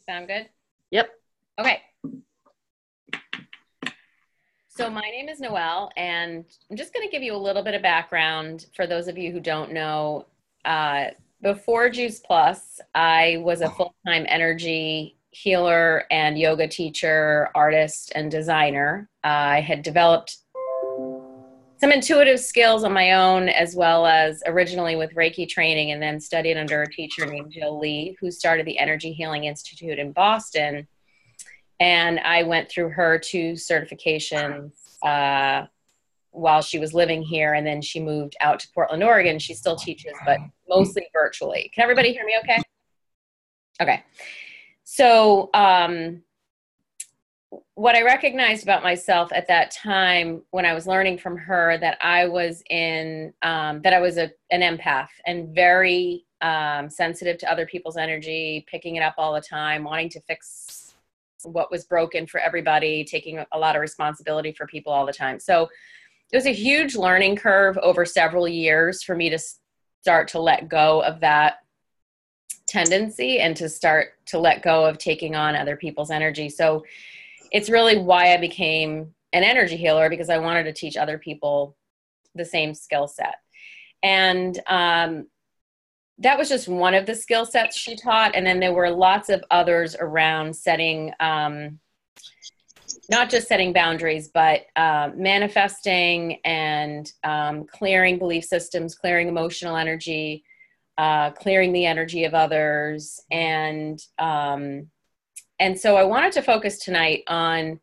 Sound good? Yep. Okay. So my name is Noel, and I'm just going to give you a little bit of background for those of you who don't know. Before Juice Plus, I was a full-time energy healer and yoga teacher, artist, and designer. I had developed some intuitive skills on my own, as well as originally with Reiki training, and then studied under a teacher named Jill Lee, who started the Energy Healing Institute in Boston. And I went through her 2 certifications while she was living here, and then she moved out to Portland, Oregon. She still teaches, but mostly virtually. Can everybody hear me okay? Okay. So what I recognized about myself at that time when I was learning from her, that I was an empath and very sensitive to other people's energy, picking it up all the time, wanting to fix what was broken for everybody, taking a lot of responsibility for people all the time. So it was a huge learning curve over several years for me to start to let go of that tendency and to start to let go of taking on other people's energy. So it's really why I became an energy healer, because I wanted to teach other people the same skill set. And that was just one of the skill sets she taught. And then there were lots of others around setting, not just setting boundaries, but manifesting and clearing belief systems, clearing emotional energy, clearing the energy of others. And so I wanted to focus tonight on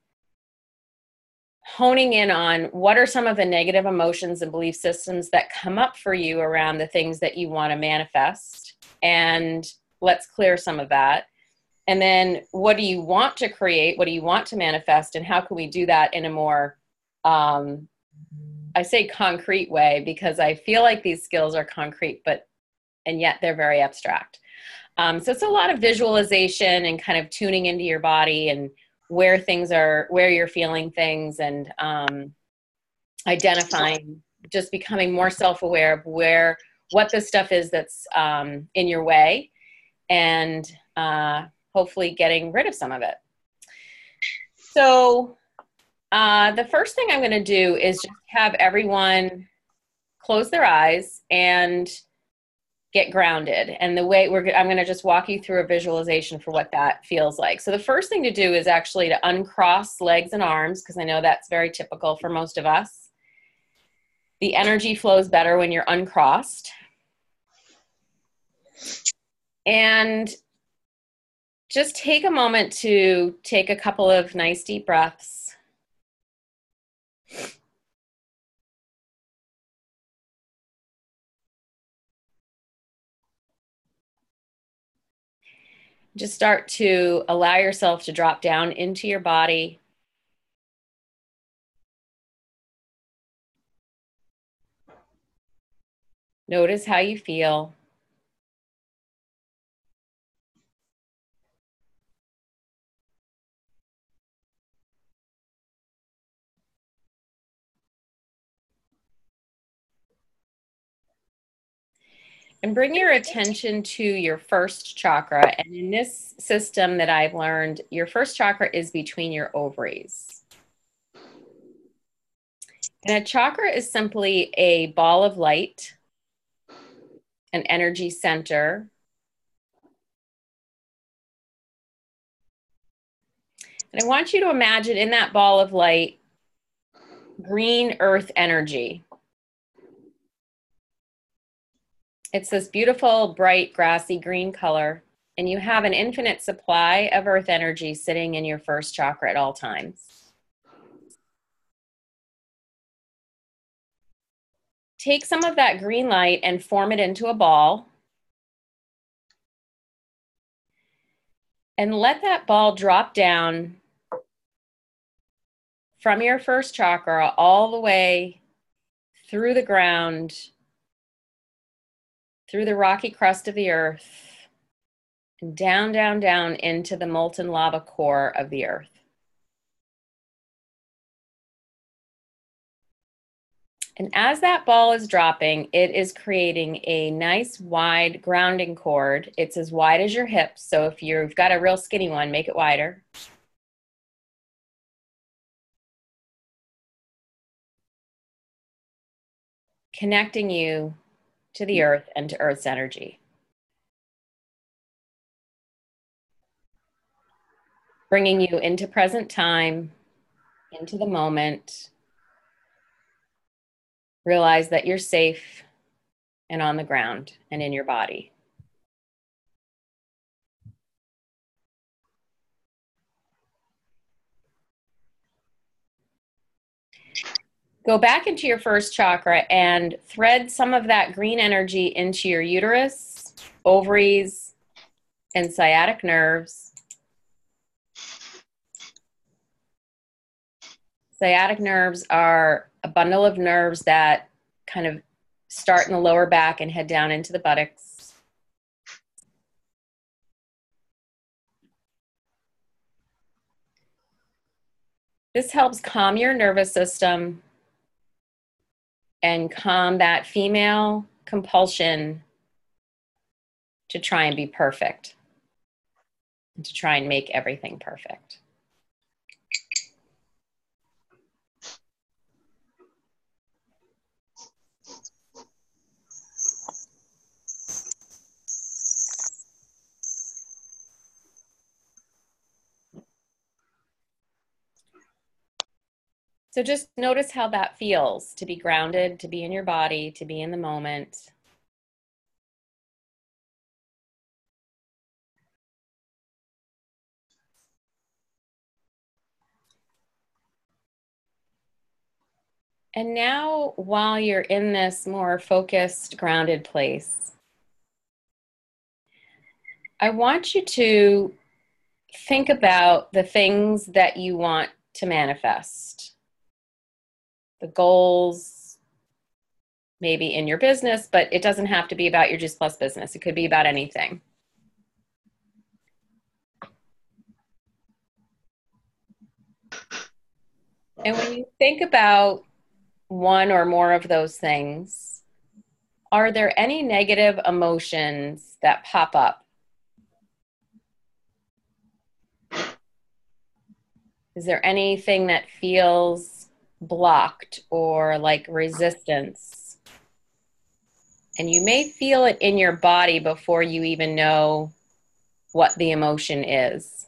honing in on what are some of the negative emotions and belief systems that come up for you around the things that you want to manifest. And let's clear some of that. And then what do you want to create? What do you want to manifest? And how can we do that in a more, I say concrete way, because I feel like these skills are concrete, and yet they're very abstract. So it's a lot of visualization and kind of tuning into your body and where things are, where you're feeling things, and identifying, just becoming more self-aware of what the stuff is that's in your way, and hopefully getting rid of some of it. So the first thing I'm going to do is just have everyone close their eyes and get grounded. And the way I'm going to just walk you through a visualization for what that feels like. So the first thing to do is actually to uncross legs and arms, because I know that's very typical for most of us. The energy flows better when you're uncrossed. And just take a moment to take a couple of nice deep breaths. Just start to allow yourself to drop down into your body. Notice how you feel. And bring your attention to your first chakra. And in this system that I've learned, your first chakra is between your ovaries. And a chakra is simply a ball of light, an energy center. And I want you to imagine in that ball of light, green earth energy. It's this beautiful, bright, grassy green color, and you have an infinite supply of earth energy sitting in your first chakra at all times. Take some of that green light and form it into a ball. And let that ball drop down from your first chakra all the way through the ground, through the rocky crust of the earth, and down, down, down into the molten lava core of the earth. And as that ball is dropping, it is creating a nice wide grounding cord. It's as wide as your hips. So if you've got a real skinny one, make it wider. Connecting you to the earth and to Earth's energy. Bringing you into present time, into the moment. Realize that you're safe and on the ground and in your body. Go back into your first chakra and thread some of that green energy into your uterus, ovaries, and sciatic nerves. Sciatic nerves are a bundle of nerves that kind of start in the lower back and head down into the buttocks. This helps calm your nervous system and calm that female compulsion to try and be perfect, and to try and make everything perfect. So just notice how that feels to be grounded, to be in your body, to be in the moment. And now, while you're in this more focused, grounded place, I want you to think about the things that you want to manifest, the goals, maybe in your business, but it doesn't have to be about your Juice Plus business. It could be about anything. And when you think about one or more of those things, are there any negative emotions that pop up? Is there anything that feels blocked or like resistance? And you may feel it in your body before you even know what the emotion is.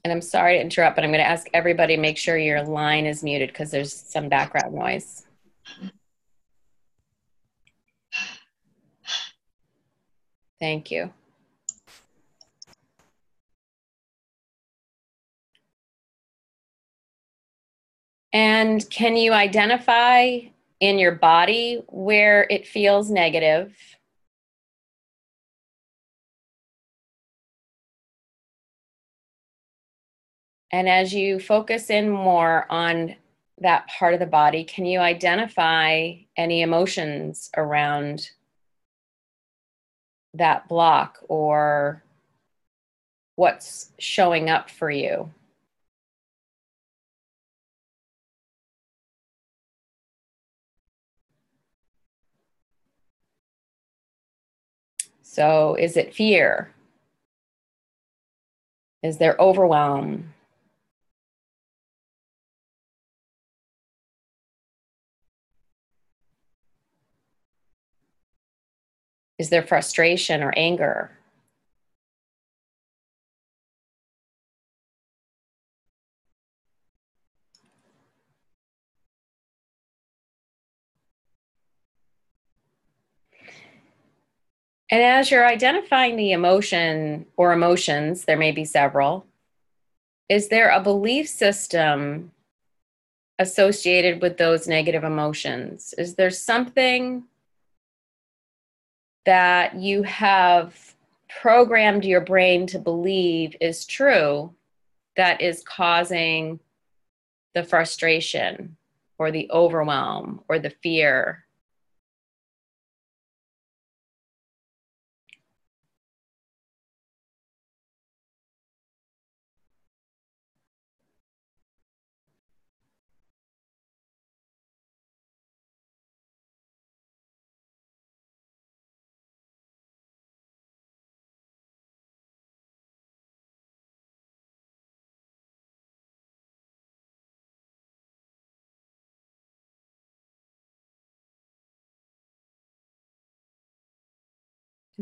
And I'm sorry to interrupt, but I'm going to ask everybody to make sure your line is muted because there's some background noise. Thank you. And can you identify in your body where it feels negative? And as you focus in more on that part of the body, can you identify any emotions around that block or what's showing up for you? So is it fear? Is there overwhelm? Is there frustration or anger? And as you're identifying the emotion or emotions, there may be several, is there a belief system associated with those negative emotions? Is there something that you have programmed your brain to believe is true that is causing the frustration or the overwhelm or the fear?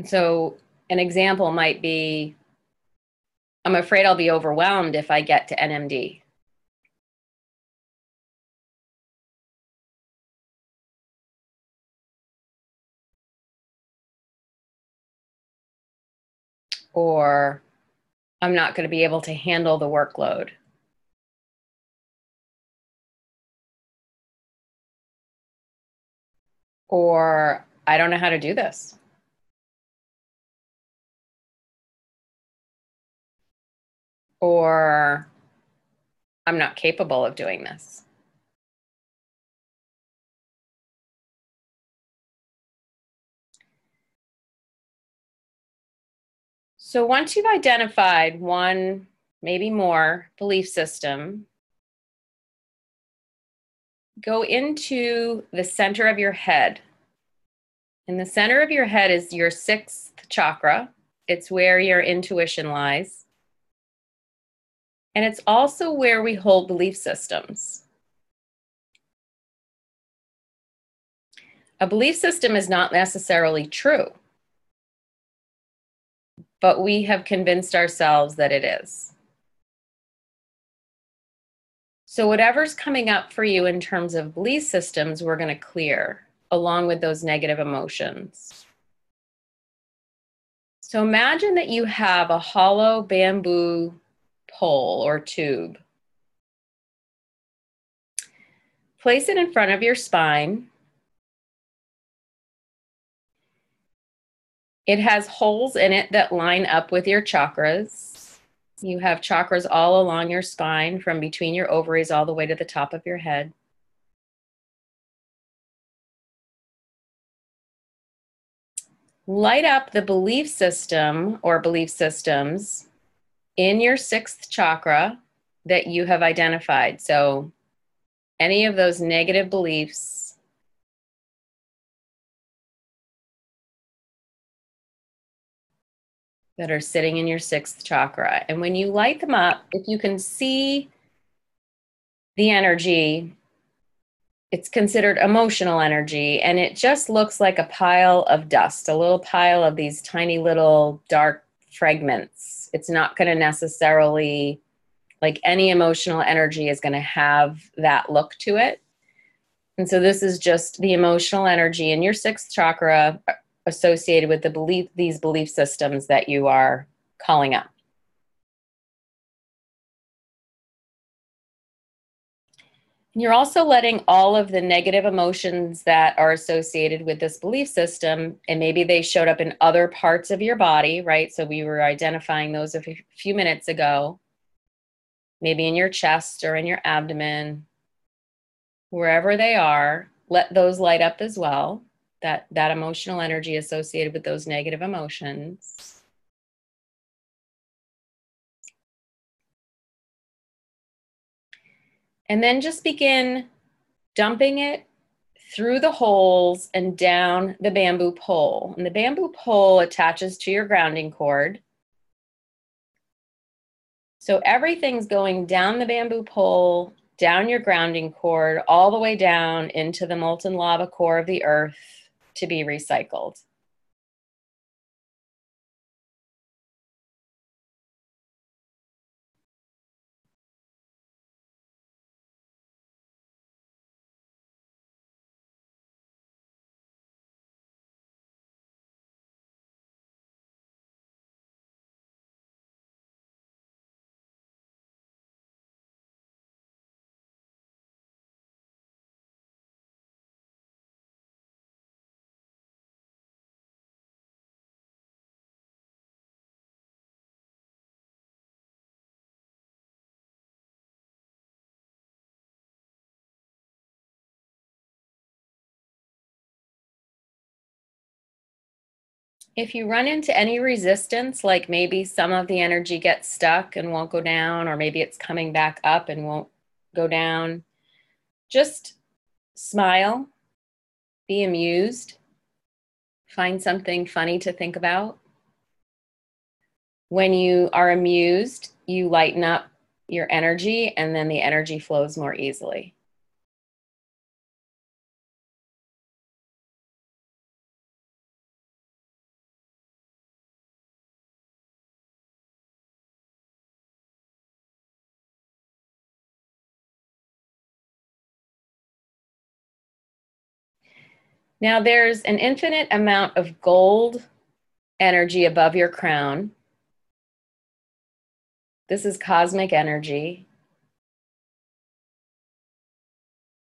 So an example might be, I'm afraid I'll be overwhelmed if I get to NMD. Or I'm not going to be able to handle the workload. Or I don't know how to do this. Or I'm not capable of doing this. So once you've identified one, maybe more belief system, go into the center of your head. In the center of your head is your sixth chakra. It's where your intuition lies. And it's also where we hold belief systems. A belief system is not necessarily true, but we have convinced ourselves that it is. So whatever's coming up for you in terms of belief systems, we're going to clear along with those negative emotions. So imagine that you have a hollow bamboo pole or tube. Place it in front of your spine. It has holes in it that line up with your chakras. You have chakras all along your spine, from between your ovaries all the way to the top of your head. Light up the belief system or belief systems in your sixth chakra that you have identified. So any of those negative beliefs that are sitting in your sixth chakra. And when you light them up, if you can see the energy, it's considered emotional energy, and it just looks like a pile of dust, a little pile of these tiny little dark fragments. It's not going to necessarily, like any emotional energy is going to have that look to it. And so this is just the emotional energy in your sixth chakra associated with these belief systems that you are calling up. You're also letting all of the negative emotions that are associated with this belief system, and maybe they showed up in other parts of your body, right? So we were identifying those a few minutes ago, maybe in your chest or in your abdomen, wherever they are, let those light up as well, that emotional energy associated with those negative emotions. And then just begin dumping it through the holes and down the bamboo pole. And the bamboo pole attaches to your grounding cord. So everything's going down the bamboo pole, down your grounding cord, all the way down into the molten lava core of the earth to be recycled. If you run into any resistance, like maybe some of the energy gets stuck and won't go down, or maybe it's coming back up and won't go down, just smile, be amused, find something funny to think about. When you are amused, you lighten up your energy, and then the energy flows more easily. Now there's an infinite amount of gold energy above your crown. This is cosmic energy.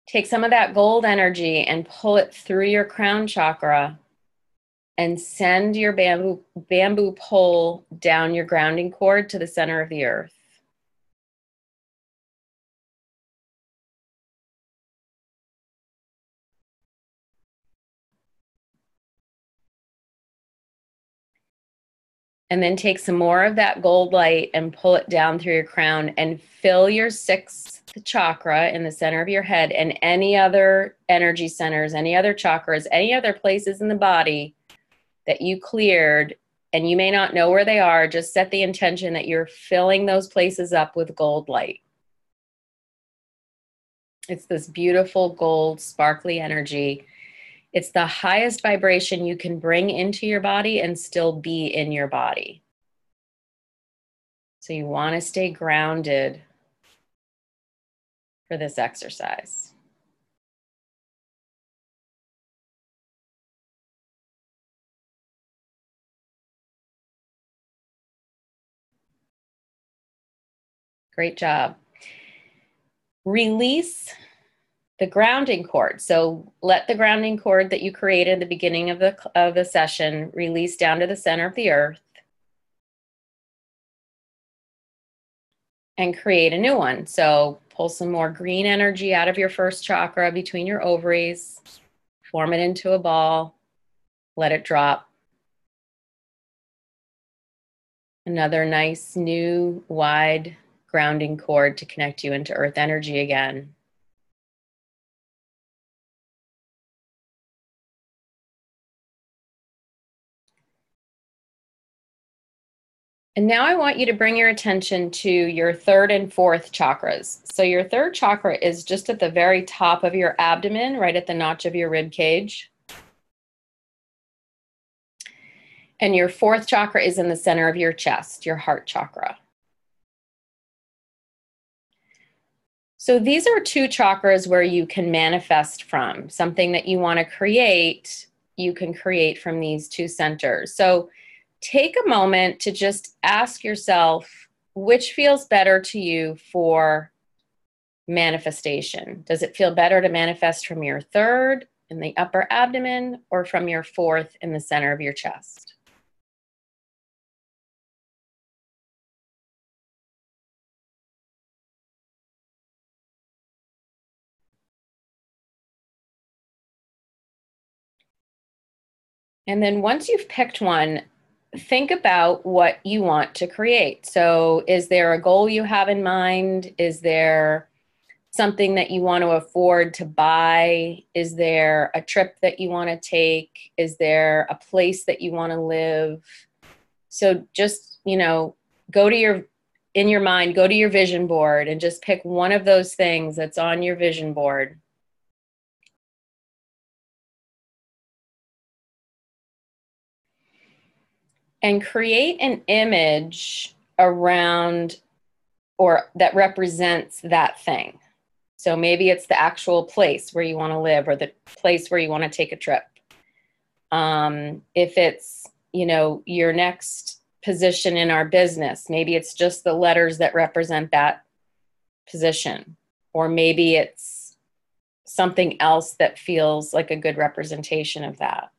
Take some of that gold energy and pull it through your crown chakra and send your bamboo pole down your grounding cord to the center of the earth. And then take some more of that gold light and pull it down through your crown and fill your sixth chakra in the center of your head and any other energy centers, any other chakras, any other places in the body that you cleared. And you may not know where they are. Just set the intention that you're filling those places up with gold light. It's this beautiful gold, sparkly energy. It's the highest vibration you can bring into your body and still be in your body. So you want to stay grounded for this exercise. Great job. Release the grounding cord. So let the grounding cord that you created at the beginning of the session release down to the center of the earth and create a new one. So pull some more green energy out of your first chakra between your ovaries, form it into a ball, let it drop. Another nice new wide grounding cord to connect you into earth energy again. And now I want you to bring your attention to your third and fourth chakras. So your third chakra is just at the very top of your abdomen, right at the notch of your rib cage. And your fourth chakra is in the center of your chest, your heart chakra. So these are two chakras where you can manifest from. Something that you want to create, you can create from these two centers. So take a moment to just ask yourself, which feels better to you for manifestation? Does it feel better to manifest from your third in the upper abdomen or from your fourth in the center of your chest? And then once you've picked one, think about what you want to create. So is there a goal you have in mind? Is there something that you want to afford to buy? Is there a trip that you want to take? Is there a place that you want to live? So just, go to in your mind, go to your vision board and just pick one of those things that's on your vision board. And create an image around or that represents that thing. So maybe it's the actual place where you want to live or the place where you want to take a trip. If it's, your next position in our business, maybe it's just the letters that represent that position. Or maybe it's something else that feels like a good representation of that.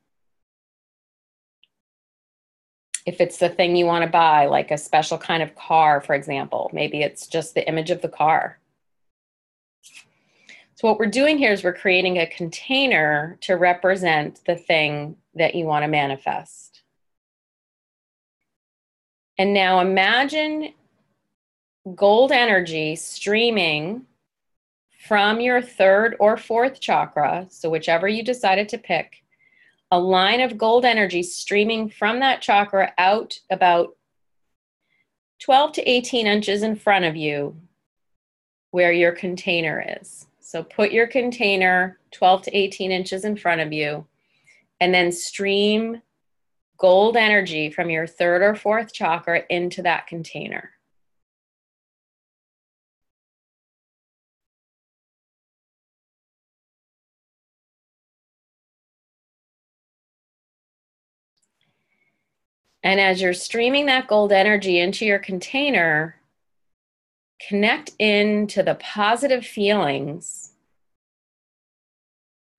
If it's the thing you want to buy, like a special kind of car, for example, maybe it's just the image of the car. So what we're doing here is we're creating a container to represent the thing that you want to manifest. And now imagine gold energy streaming from your third or fourth chakra, so whichever you decided to pick, a line of gold energy streaming from that chakra out about 12 to 18 inches in front of you where your container is. So put your container 12 to 18 inches in front of you and then stream gold energy from your third or fourth chakra into that container. And as you're streaming that gold energy into your container, connect into the positive feelings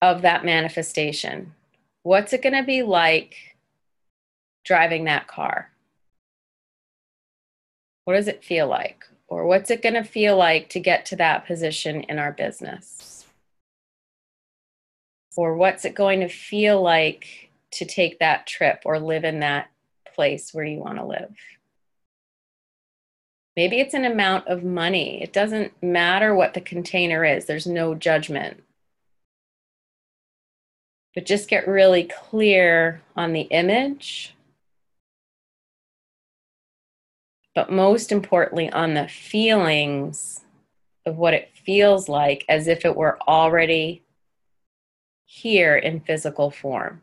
of that manifestation. What's it going to be like driving that car? What does it feel like? Or what's it going to feel like to get to that position in our business? Or what's it going to feel like to take that trip or live in that place where you want to live? Maybe it's an amount of money. It doesn't matter what the container is. There's no judgment. But just get really clear on the image. But most importantly, on the feelings of what it feels like as if it were already here in physical form.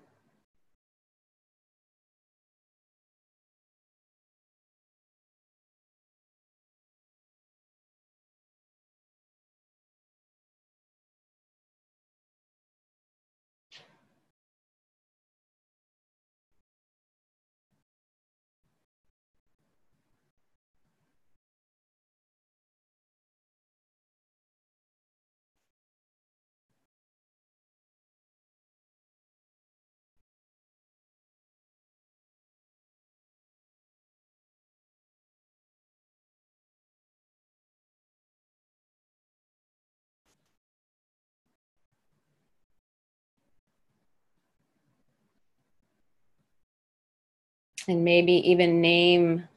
And maybe even name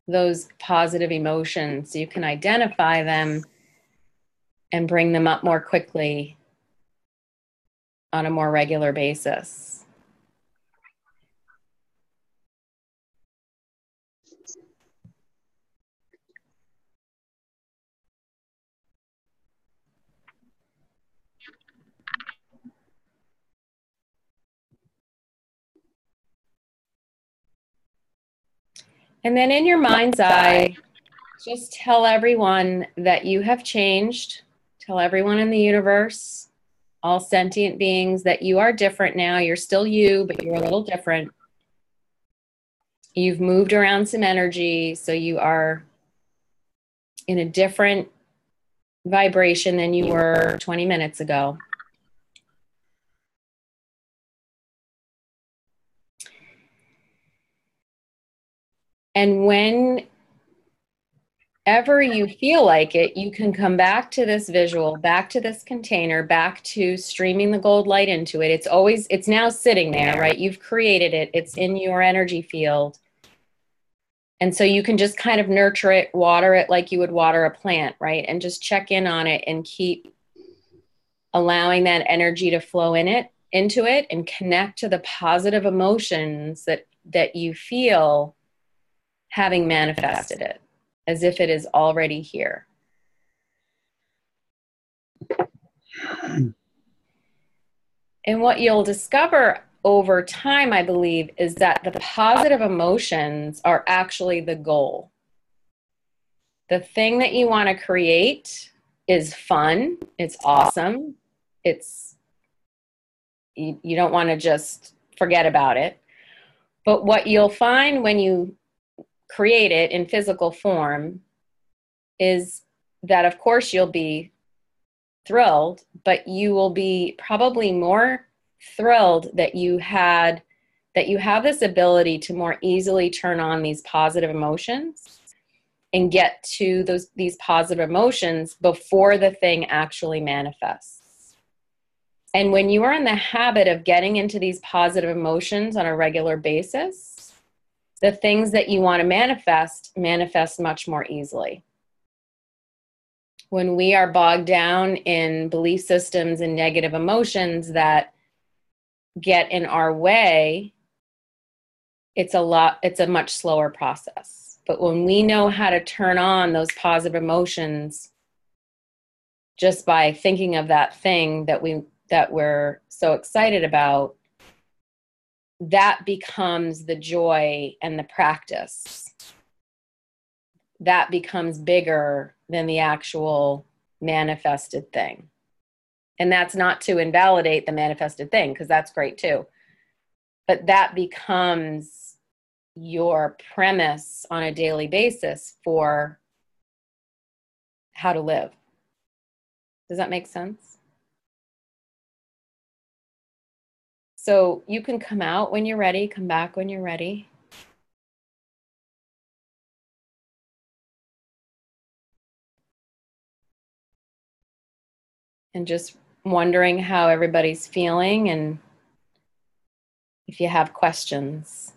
those positive emotions so you can identify them and bring them up more quickly on a more regular basis. And then in your mind's eye, just tell everyone that you have changed. Tell everyone in the universe, all sentient beings, that you are different now. You're still you, but you're a little different. You've moved around some energy, so you are in a different vibration than you were 20 minutes ago. And whenever you feel like it, you can come back to this visual, back to this container, back to streaming the gold light into it. It's now sitting there, right? You've created it. It's in your energy field. And so you can just kind of nurture it, water it like you would water a plant, right? And just check in on it and keep allowing that energy to flow into it and connect to the positive emotions that you feel having manifested it, as if it is already here. And what you'll discover over time, I believe, is that the positive emotions are actually the goal. The thing that you want to create is fun. It's awesome. You don't want to just forget about it. But what you'll find when you create it in physical form is that, of course, you'll be thrilled, but you will be probably more thrilled that you have this ability to more easily turn on these positive emotions and get to these positive emotions before the thing actually manifests. And when you are in the habit of getting into these positive emotions on a regular basis, the things that you want to manifest much more easily. When we are bogged down in belief systems and negative emotions that get in our way, it's a much slower process. But when we know how to turn on those positive emotions just by thinking of that thing that we're so excited about, that becomes the joy and the practice. That becomes bigger than the actual manifested thing. And that's not to invalidate the manifested thing, because that's great too. But that becomes your premise on a daily basis for how to live. Does that make sense? So you can come out when you're ready, come back when you're ready. And just wondering how everybody's feeling and if you have questions.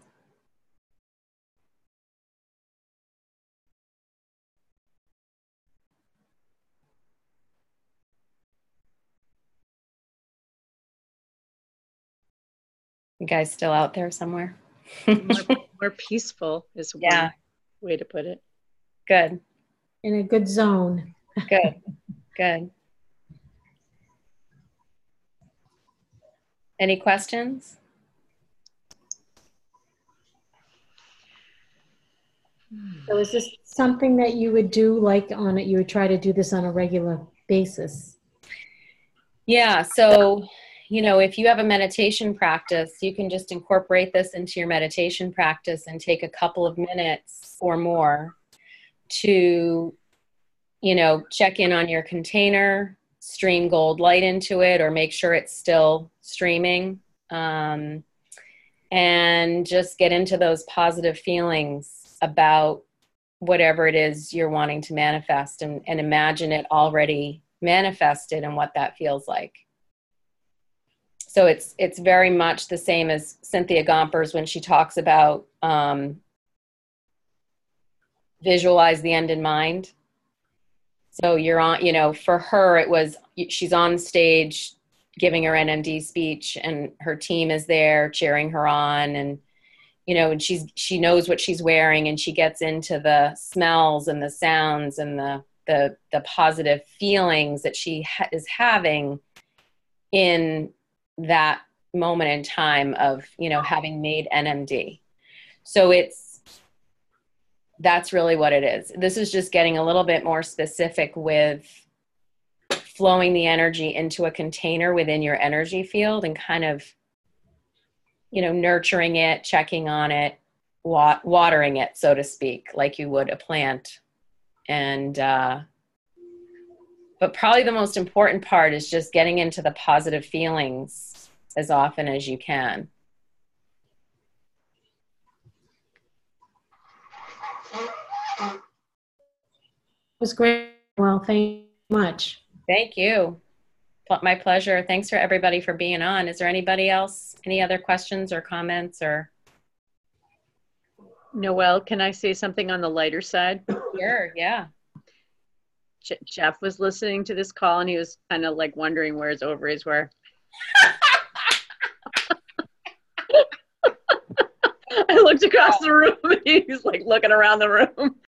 You guys still out there somewhere? More peaceful is one way to put it. Good. In a good zone. Good. Good. Any questions? So is this something that you would do you would try to do this on a regular basis? Yeah. So, if you have a meditation practice, you can just incorporate this into your meditation practice and take a couple of minutes or more to, check in on your container, stream gold light into it, or make sure it's still streaming. And just get into those positive feelings about whatever it is you're wanting to manifest, and imagine it already manifested and what that feels like. So it's very much the same as Cynthia Gompers when she talks about visualize the end in mind. So you're on, for her, she's on stage giving her NMD speech and her team is there cheering her on, and and she knows what she's wearing, and she gets into the smells and the sounds and the positive feelings that she is having in that moment in time of, having made NMD. So that's really what it is. This is just getting a little bit more specific with flowing the energy into a container within your energy field and kind of, nurturing it, checking on it, watering it, so to speak, like you would a plant. And, but probably the most important part is just getting into the positive feelings as often as you can. It was great. Well, thank you much. Thank you. My pleasure. Thanks for everybody for being on. Is there anybody else, any other questions or comments or? Noel, can I say something on the lighter side? Sure, yeah. Jeff was listening to this call and he was kind of like wondering where his ovaries were. I looked across the room and he was like looking around the room.